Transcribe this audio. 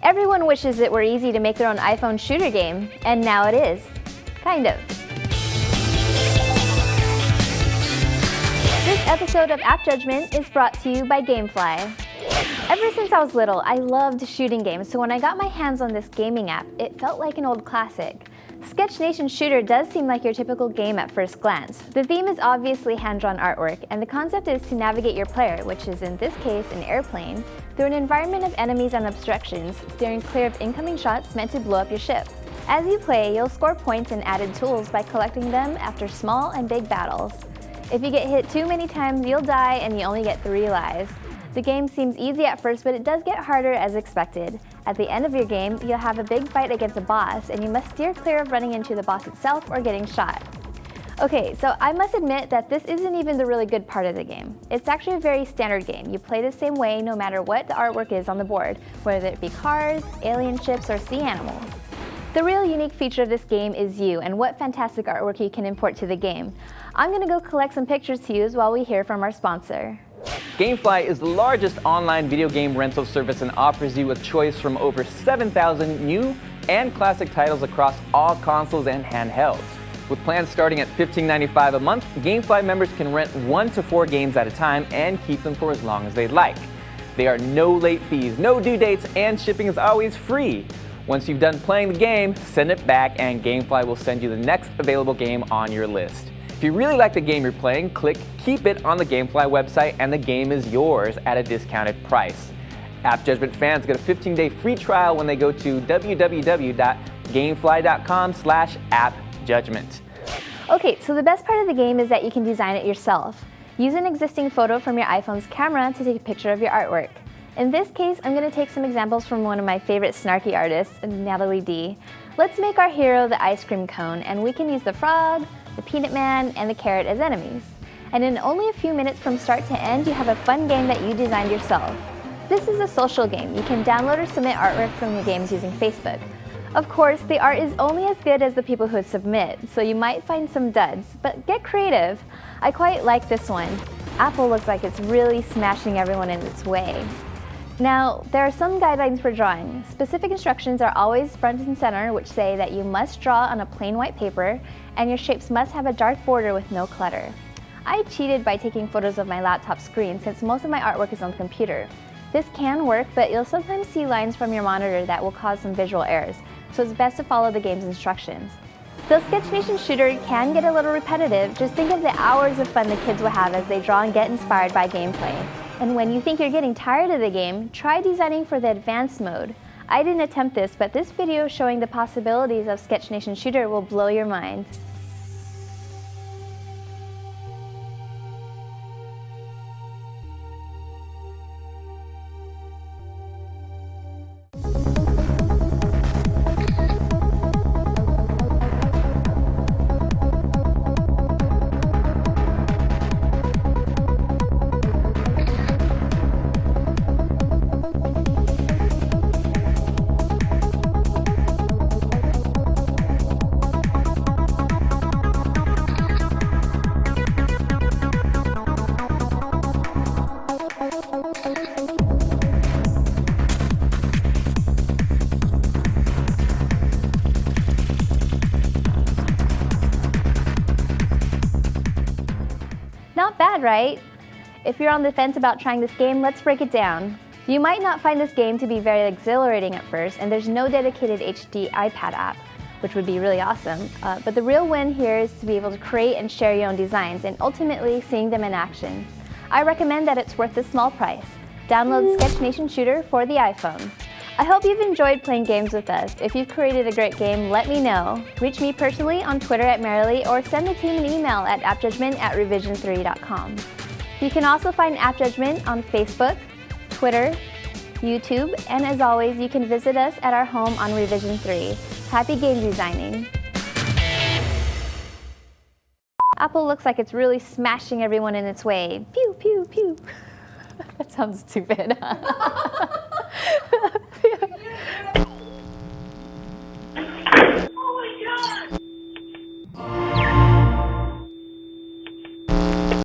Everyone wishes it were easy to make their own iPhone shooter game, and now it is. Kind of. This episode of App Judgment is brought to you by Gamefly. Ever since I was little, I loved shooting games, so when I got my hands on this gaming app, it felt like an old classic. Sketch Nation Shooter does seem like your typical game at first glance. The theme is obviously hand-drawn artwork, and the concept is to navigate your player, which is in this case an airplane, through an environment of enemies and obstructions, steering clear of incoming shots meant to blow up your ship. As you play, you'll score points and added tools by collecting them after small and big battles. If you get hit too many times, you'll die and you only get 3 lives. The game seems easy at first, but it does get harder as expected. At the end of your game, you'll have a big fight against a boss, and you must steer clear of running into the boss itself or getting shot. Okay, so I must admit that this isn't even the really good part of the game. It's actually a very standard game. You play the same way no matter what the artwork is on the board, whether it be cars, alien ships, or sea animals. The real unique feature of this game is you and what fantastic artwork you can import to the game. I'm gonna go collect some pictures to use while we hear from our sponsor. Gamefly is the largest online video game rental service and offers you a choice from over 7,000 new and classic titles across all consoles and handhelds. With plans starting at $15.95 a month, Gamefly members can rent 1 to 4 games at a time and keep them for as long as they'd like. There are no late fees, no due dates, and shipping is always free. Once you've done playing the game, send it back and Gamefly will send you the next available game on your list. If you really like the game you're playing, click Keep It on the Gamefly website and the game is yours at a discounted price. App Judgment fans get a 15-day free trial when they go to www.gamefly.com/appjudgment. Okay, so the best part of the game is that you can design it yourself. Use an existing photo from your iPhone's camera to take a picture of your artwork. In this case, I'm going to take some examples from one of my favorite snarky artists, Natalie D. Let's make our hero the ice cream cone, and we can use the frog, the peanut man, and the carrot as enemies. And in only a few minutes from start to end, you have a fun game that you designed yourself. This is a social game. You can download or submit artwork from the games using Facebook. Of course, the art is only as good as the people who submit, so you might find some duds, but get creative. I quite like this one. Apple looks like it's really smashing everyone in its way. Now, there are some guidelines for drawing. Specific instructions are always front and center, which say that you must draw on a plain white paper, and your shapes must have a dark border with no clutter. I cheated by taking photos of my laptop screen since most of my artwork is on the computer. This can work, but you'll sometimes see lines from your monitor that will cause some visual errors, so it's best to follow the game's instructions. Though Sketch Nation Shooter can get a little repetitive, just think of the hours of fun the kids will have as they draw and get inspired by gameplay. And when you think you're getting tired of the game, try designing for the advanced mode. I didn't attempt this, but this video showing the possibilities of Sketch Nation Shooter will blow your mind. Not bad, right? If you're on the fence about trying this game, let's break it down. You might not find this game to be very exhilarating at first, and there's no dedicated HD iPad app, which would be really awesome. But the real win here is to be able to create and share your own designs, and ultimately seeing them in action. I recommend that it's worth the small price. Download Sketch Nation Shooter for the iPhone. I hope you've enjoyed playing games with us. If you've created a great game, let me know. Reach me personally on Twitter @Marilee or send the team an email at appjudgment@revision3.com. You can also find App Judgment on Facebook, Twitter, YouTube, and as always, you can visit us at our home on Revision 3. Happy game designing! Apple looks like it's really smashing everyone in its way. Pew, pew, pew. That sounds stupid.